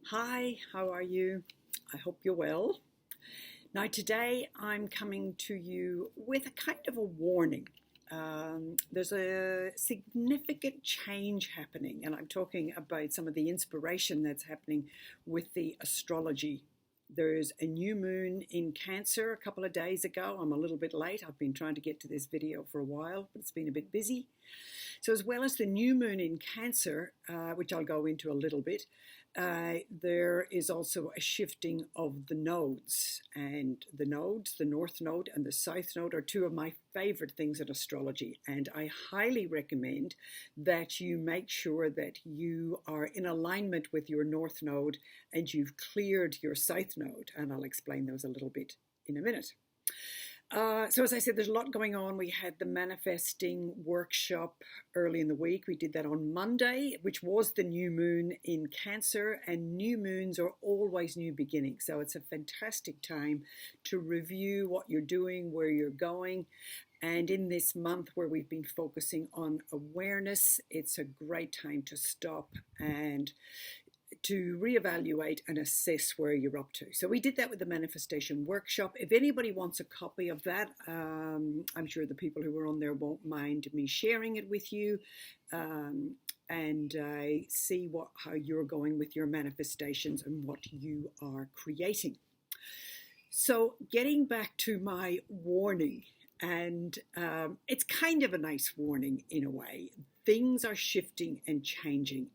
Hi, how are you? I hope you're well. Now, today I'm coming to you with a kind of a warning. There's a significant change happening, and I'm talking about some of the inspiration that's happening with the astrology. There's a new moon in Cancer a couple of days ago. I'm a little bit late. I've been trying to get to this video for a while, but it's been a bit busy. So, as well as the new moon in Cancer, which I'll go into a little bit, there is also a shifting of the nodes. And the nodes, the North Node and the South Node, are two of my favorite things in astrology. And I highly recommend that you make sure that you are in alignment with your North Node and you've cleared your South Node. And I'll explain those a little bit in a minute. So as I said, there's a lot going on. We had the manifesting workshop early in the week. We did that on Monday, which was the new moon in Cancer, and new moons are always new beginnings. So it's a fantastic time to review what you're doing, where you're going. And in this month where we've been focusing on awareness, it's a great time to stop and to reevaluate and assess where you're up to. So we did that with the manifestation workshop. If anybody wants a copy of that, I'm sure the people who were on there won't mind me sharing it with you, and see how you're going with your manifestations and what you are creating. So getting back to my warning, and it's kind of a nice warning in a way. Things are shifting and changing.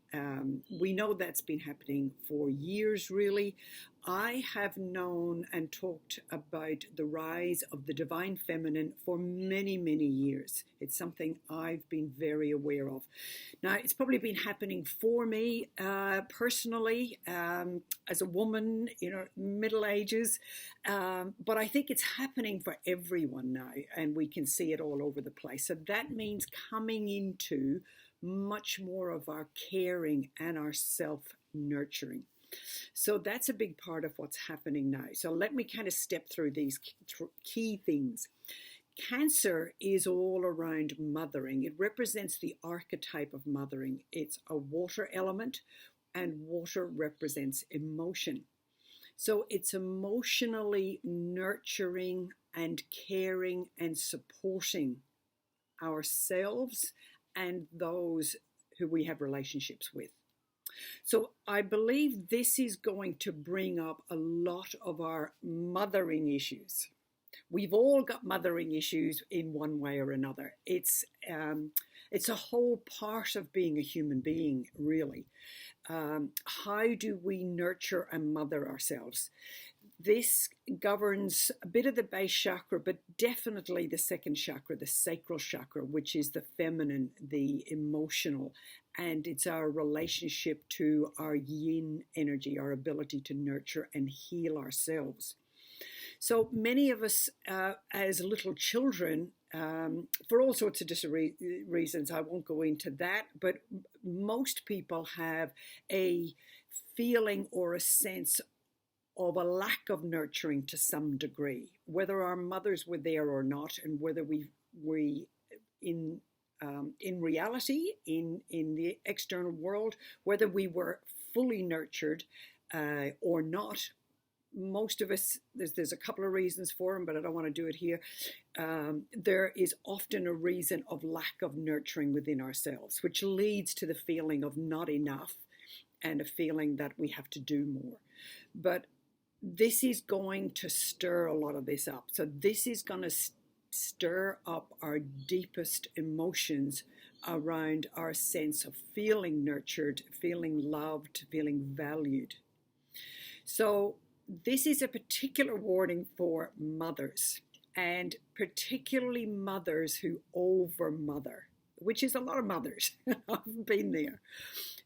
We know that's been happening for years, really. I have known and talked about the rise of the divine feminine for many, many years. It's something I've been very aware of. Now, it's probably been happening for me personally as a woman, middle ages. But I think it's happening for everyone now, and we can see it all over the place. So that means coming into much more of our caring and our self-nurturing. So that's a big part of what's happening now. So let me kind of step through these key things. Cancer is all around mothering. It represents the archetype of mothering. It's a water element, and water represents emotion. So it's emotionally nurturing and caring and supporting ourselves and those who we have relationships with. So I believe this is going to bring up a lot of our mothering issues. We've all got mothering issues in one way or another. It's a whole part of being a human being, really. How do we nurture and mother ourselves? This governs a bit of the base chakra, but definitely the second chakra, the sacral chakra, which is the feminine, the emotional, and it's our relationship to our yin energy, our ability to nurture and heal ourselves. So many of us, as little children, for all sorts of different reasons, I won't go into that, but most people have a feeling or a sense of a lack of nurturing to some degree, whether our mothers were there or not, and whether we in reality, in the external world, whether we were fully nurtured or not. Most of us, there's a couple of reasons for them, but I don't want to do it here. There is often a reason of lack of nurturing within ourselves, which leads to the feeling of not enough and a feeling that we have to do more. But this is going to stir a lot of this up. So this is going to stir up our deepest emotions around our sense of feeling nurtured, feeling loved, feeling valued. So this is a particular warning for mothers, and particularly mothers who over-mother, which is a lot of mothers. I've been there.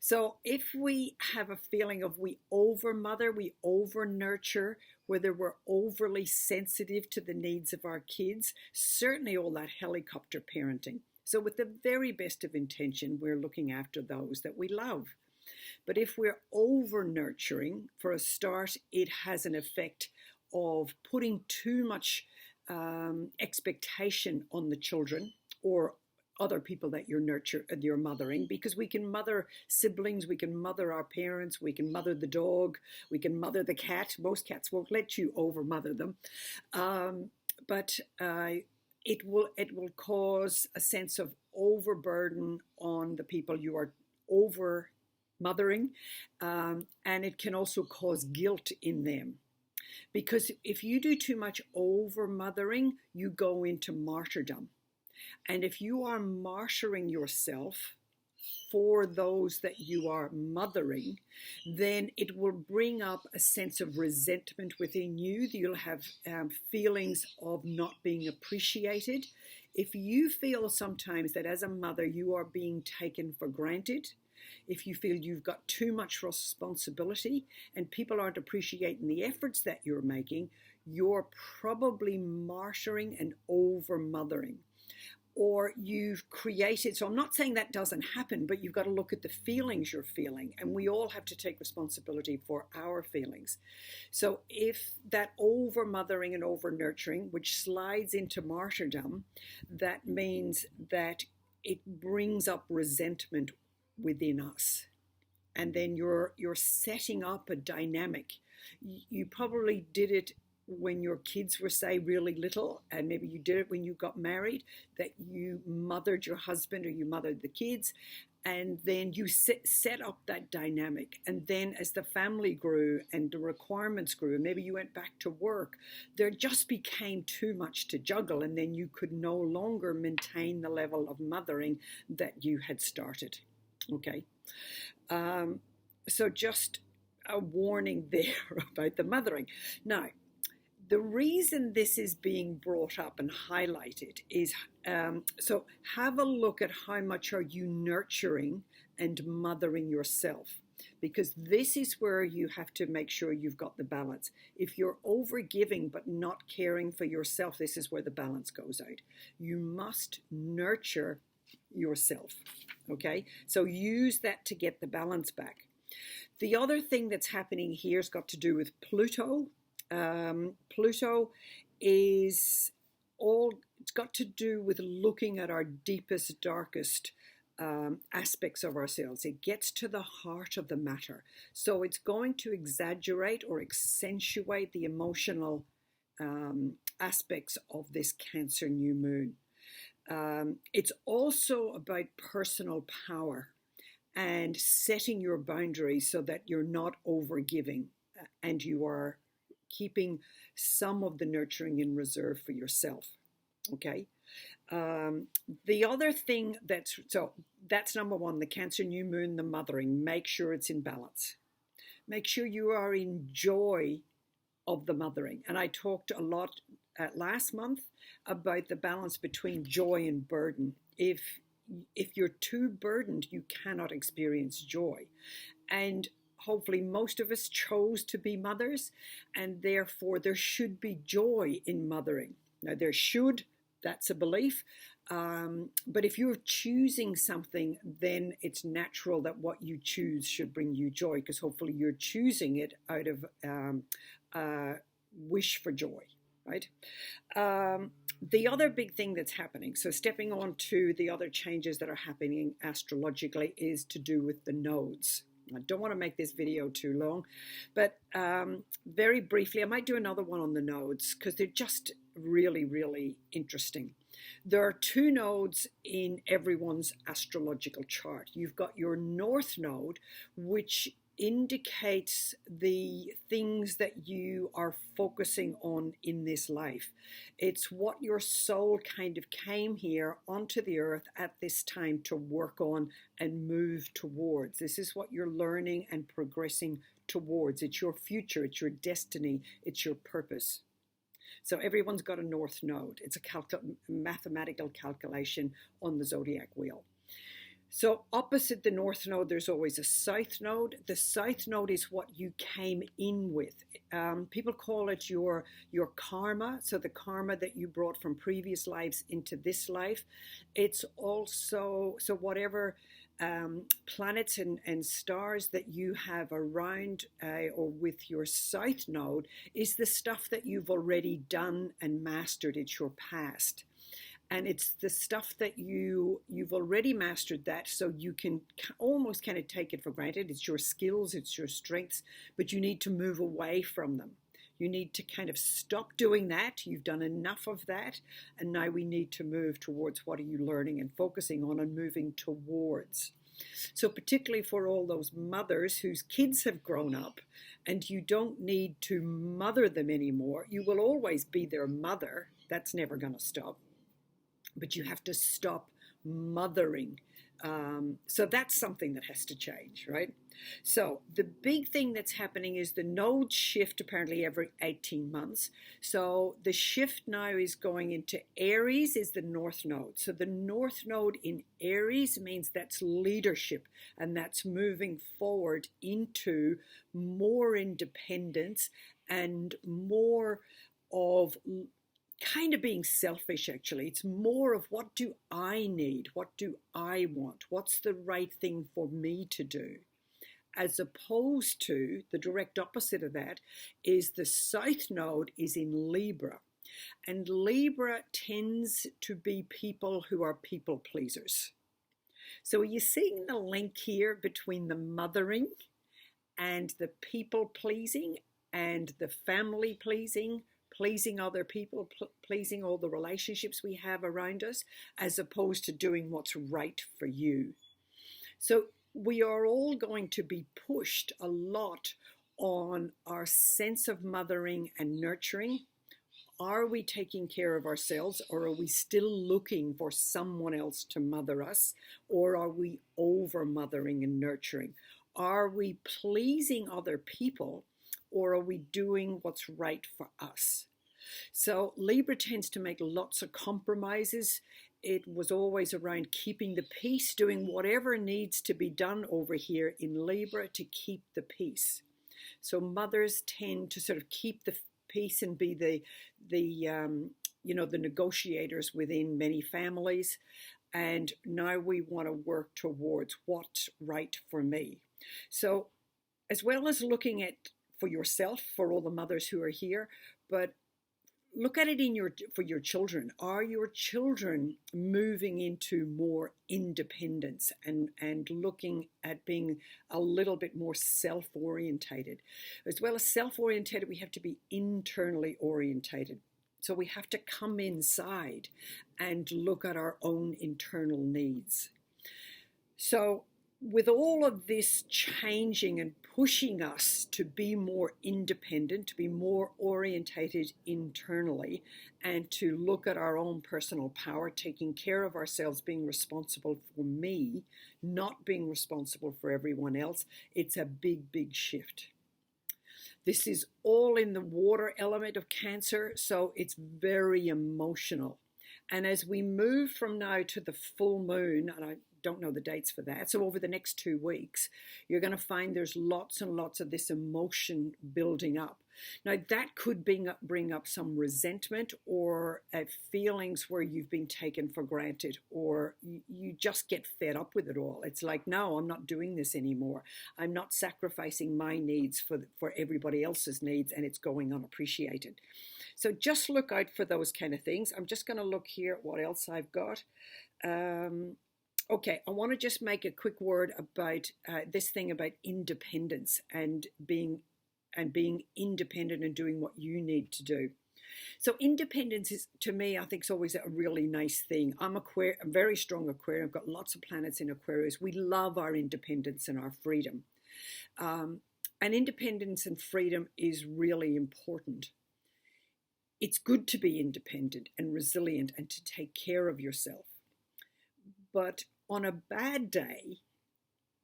So if we have a feeling of we over-mother, we over-nurture, whether we're overly sensitive to the needs of our kids, certainly all that helicopter parenting. So with the very best of intention, we're looking after those that we love. But if we're over-nurturing, for a start, it has an effect of putting too much expectation on the children, or other people that you're mothering, because we can mother siblings, we can mother our parents, we can mother the dog, we can mother the cat. Most cats won't let you over mother them, but it will cause a sense of overburden on the people you are over mothering, and it can also cause guilt in them. Because if you do too much over mothering, you go into martyrdom. And if you are martyring yourself for those that you are mothering, then it will bring up a sense of resentment within you. You'll have feelings of not being appreciated. If you feel sometimes that as a mother you are being taken for granted, if you feel you've got too much responsibility and people aren't appreciating the efforts that you're making, you're probably martyring and over mothering. Or you've created, so I'm not saying that doesn't happen, but you've got to look at the feelings you're feeling, and we all have to take responsibility for our feelings. So if that over mothering and over nurturing, which slides into martyrdom, that means that it brings up resentment within us. And then you're setting up a dynamic. You probably did it when your kids were, say, really little, and maybe you did it when you got married, that you mothered your husband or you mothered the kids, and then you set up that dynamic. And then as the family grew and the requirements grew, and maybe you went back to work, there just became too much to juggle, and then you could no longer maintain the level of mothering that you had started. Okay, so just a warning there about the mothering. Now, the reason this is being brought up and highlighted is, so have a look at how much are you nurturing and mothering yourself, because this is where you have to make sure you've got the balance. If you're overgiving but not caring for yourself, this is where the balance goes out. You must nurture yourself, okay? So use that to get the balance back. The other thing that's happening here has got to do with Pluto. Pluto is it's got to do with looking at our deepest, darkest aspects of ourselves. It gets to the heart of the matter. So it's going to exaggerate or accentuate the emotional aspects of this Cancer new moon. It's also about personal power and setting your boundaries so that you're not overgiving and you are keeping some of the nurturing in reserve for yourself. Okay. The other thing that's number one, the Cancer new moon, the mothering. Make sure it's in balance. Make sure you are in joy of the mothering. And I talked a lot last month about the balance between joy and burden. If you're too burdened, you cannot experience joy. And hopefully most of us chose to be mothers, and therefore there should be joy in mothering. Now that's a belief, but if you're choosing something, then it's natural that what you choose should bring you joy, because hopefully you're choosing it out of wish for joy, right? The other big thing that's happening, so stepping on to the other changes that are happening astrologically, is to do with the nodes. I don't want to make this video too long, but very briefly, I might do another one on the nodes because they're just really, really interesting. There are two nodes in everyone's astrological chart. You've got your North Node, which indicates the things that you are focusing on in this life. It's what your soul kind of came here onto the earth at this time to work on and move towards. This is what you're learning and progressing towards. It's your future, it's your destiny, it's your purpose. So everyone's got a North Node. It's a mathematical calculation on the zodiac wheel. So opposite the North Node, there's always a South Node. The South Node is what you came in with. People call it your karma, so the karma that you brought from previous lives into this life. It's also, so whatever planets and stars that you have around or with your South Node is the stuff that you've already done and mastered. It's your past. And it's the stuff that you've already mastered that, so you can almost kind of take it for granted. It's your skills, it's your strengths, but you need to move away from them. You need to kind of stop doing that. You've done enough of that, and now we need to move towards what are you learning and focusing on and moving towards. So particularly for all those mothers whose kids have grown up and you don't need to mother them anymore, you will always be their mother. That's never going to stop. But you have to stop mothering. So that's something that has to change, right? So the big thing that's happening is the nodes shift apparently every 18 months. So the shift now is going into Aries is the North Node. So the North Node in Aries means that's leadership, and that's moving forward into more independence and more of kind of being selfish, actually. It's more of what do I need? What do I want? What's the right thing for me to do? As opposed to the direct opposite of that is the South Node is in Libra. And Libra tends to be people who are people pleasers. So are you seeing the link here between the mothering and the people pleasing and the family pleasing? Pleasing other people, pleasing all the relationships we have around us, as opposed to doing what's right for you. So we are all going to be pushed a lot on our sense of mothering and nurturing. Are we taking care of ourselves, or are we still looking for someone else to mother us? Or are we over mothering and nurturing? Are we pleasing other people, or are we doing what's right for us? So Libra tends to make lots of compromises. It was always around keeping the peace, doing whatever needs to be done over here in Libra to keep the peace. So mothers tend to sort of keep the peace and be the negotiators within many families. And now we want to work towards what's right for me. So as well as looking at for yourself, for all the mothers who are here, but look at it for your children. Are your children moving into more independence and looking at being a little bit more self-orientated? As well as self-orientated, we have to be internally orientated. So we have to come inside and look at our own internal needs. So with all of this changing and pushing us to be more independent, to be more orientated internally, and to look at our own personal power, taking care of ourselves, being responsible for me, not being responsible for everyone else, it's a big, big shift. This is all in the water element of Cancer, so it's very emotional. And as we move from now to the full moon, and I don't know the dates for that, so over the next 2 weeks, you're going to find there's lots and lots of this emotion building up. Now, that could bring up some resentment or feelings where you've been taken for granted, or you just get fed up with it all. It's like, no, I'm not doing this anymore. I'm not sacrificing my needs for everybody else's needs, and it's going unappreciated. So just look out for those kind of things. I'm just going to look here at what else I've got. Okay, I want to just make a quick word about this thing about independence and being independent and doing what you need to do. So independence is, to me, I think, is always a really nice thing. I'm a very strong Aquarian. I've got lots of planets in Aquarius. We love our independence and our freedom. And independence and freedom is really important. It's good to be independent and resilient and to take care of yourself. But on a bad day,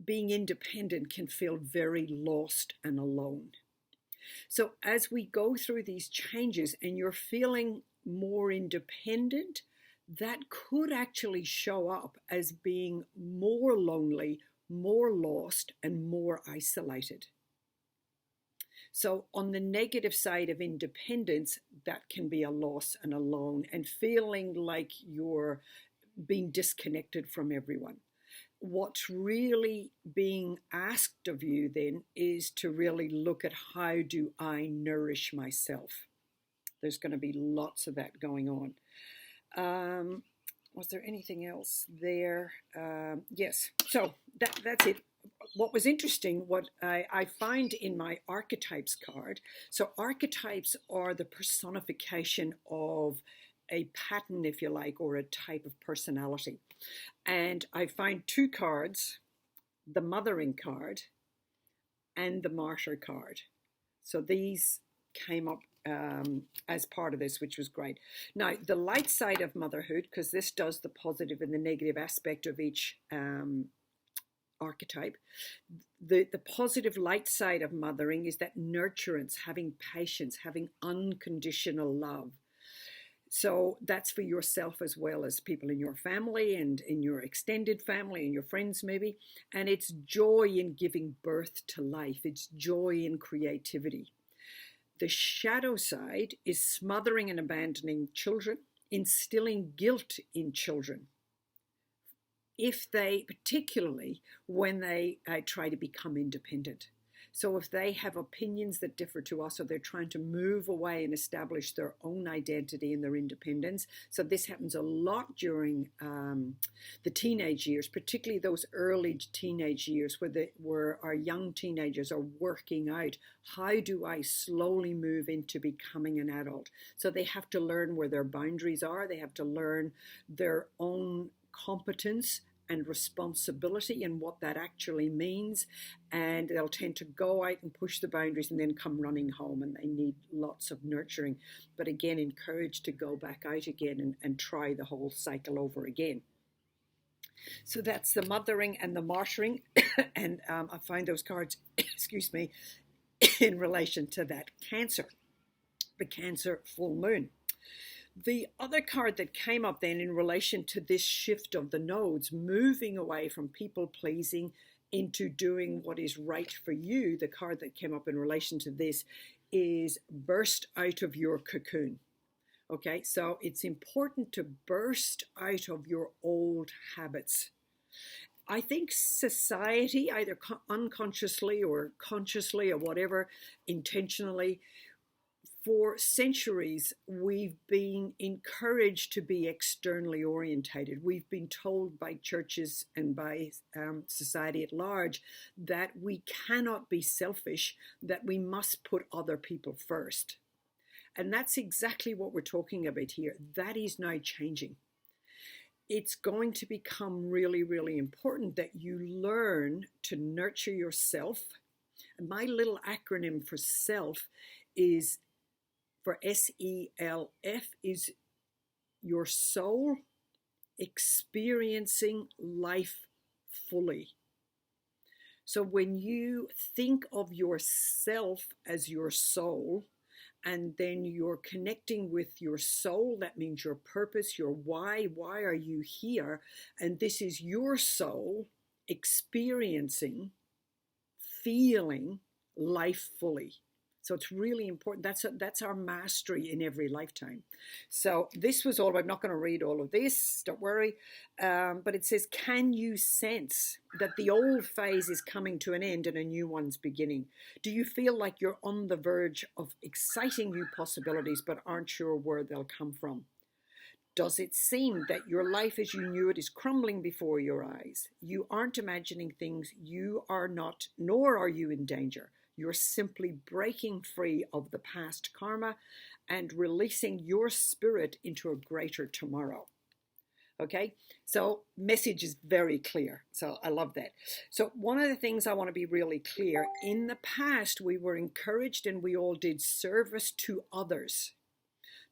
being independent can feel very lost and alone. So as we go through these changes and you're feeling more independent, that could actually show up as being more lonely, more lost, and more isolated. So on the negative side of independence, that can be a loss and alone and feeling like you're being disconnected from everyone. What's really being asked of you then is to really look at how do I nourish myself. There's going to be lots of that going on. Was there anything else there? Yes. So that's it. What was interesting, what I find in my archetypes card, so archetypes are the personification of a pattern, if you like, or a type of personality. And I find two cards, the mothering card and the martyr card. So these came up as part of this, which was great. Now, the light side of motherhood, because this does the positive and the negative aspect of each archetype. The positive light side of mothering is that nurturance, having patience, having unconditional love. So that's for yourself as well as people in your family and in your extended family and your friends maybe. And it's joy in giving birth to life. It's joy in creativity. The shadow side is smothering and abandoning children, instilling guilt in children, if they, particularly when they try to become independent. So if they have opinions that differ to us, or they're trying to move away and establish their own identity and their independence. So this happens a lot during the teenage years, particularly those early teenage years where our young teenagers are working out, how do I slowly move into becoming an adult? So they have to learn where their boundaries are. They have to learn their own competence and responsibility and what that actually means, and they'll tend to go out and push the boundaries and then come running home, and they need lots of nurturing, but again encouraged to go back out again and try the whole cycle over again. So that's the mothering and the martyring. And I find those cards excuse me, in relation to that Cancer, the Cancer full moon. The other card that came up then in relation to this shift of the nodes, moving away from people pleasing into doing what is right for you, the card that came up in relation to this is burst out of your cocoon. Okay, so it's important to burst out of your old habits. I think society, either unconsciously or consciously or whatever, intentionally, for centuries, we've been encouraged to be externally orientated. We've been told by churches and by society at large that we cannot be selfish, that we must put other people first. And that's exactly what we're talking about here. That is now changing. It's going to become really, really important that you learn to nurture yourself. And my little acronym for self is, for SELF, is your soul experiencing life fully. So when you think of yourself as your soul, and then you're connecting with your soul, that means your purpose, your why are you here? And this is your soul experiencing, feeling life fully. So it's really important. That's our mastery in every lifetime. So this was all, I'm not going to read all of this, don't worry. But it says, can you sense that the old phase is coming to an end and a new one's beginning? Do you feel like you're on the verge of exciting new possibilities but aren't sure where they'll come from? Does it seem that your life as you knew it is crumbling before your eyes? You aren't imagining things, you are not, nor are you in danger. You're simply breaking free of the past karma and releasing your spirit into a greater tomorrow. Okay, so message is very clear. So I love that. So one of the things I want to be really clear, in the past we were encouraged and we all did service to others.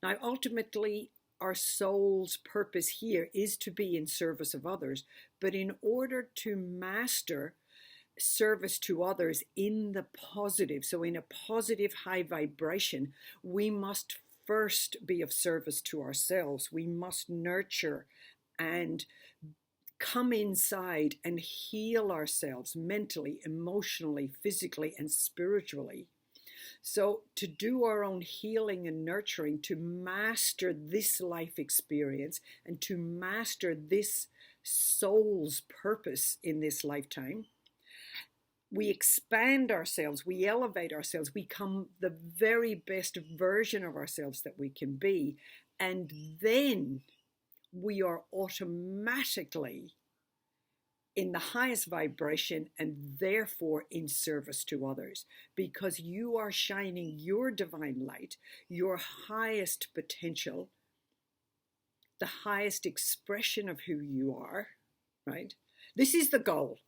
Now ultimately our soul's purpose here is to be in service of others, but in order to master service to others in the positive, so in a positive high vibration, we must first be of service to ourselves. We must nurture and come inside and heal ourselves mentally, emotionally, physically, and spiritually. So to do our own healing and nurturing, to master this life experience and to master this soul's purpose in this lifetime, we expand ourselves, we elevate ourselves, we become the very best version of ourselves that we can be. And then we are automatically in the highest vibration and therefore in service to others, because you are shining your divine light, your highest potential, the highest expression of who you are, right? This is the goal.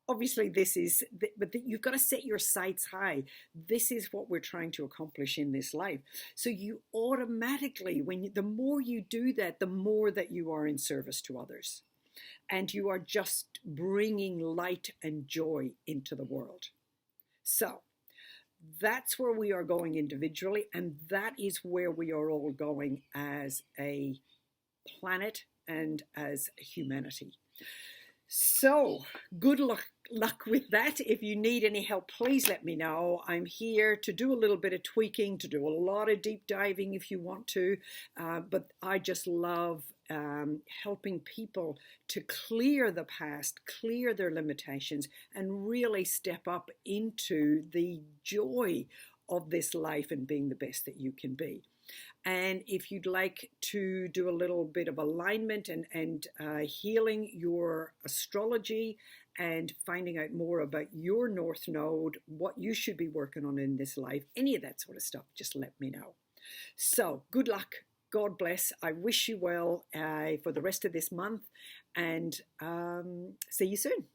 Obviously, but you've got to set your sights high. This is what we're trying to accomplish in this life. So you automatically, the more you do that, the more that you are in service to others. And you are just bringing light and joy into the world. So that's where we are going individually, and that is where we are all going as a planet and as humanity. So good luck with that. If you need any help, please let me know. I'm here to do a little bit of tweaking, to do a lot of deep diving if you want to, but I just love helping people to clear the past, clear their limitations, and really step up into the joy of this life and being the best that you can be. And if you'd like to do a little bit of alignment and healing your astrology and finding out more about your North Node, what you should be working on in this life, any of that sort of stuff, just let me know. So good luck. God bless. I wish you well for the rest of this month, and see you soon.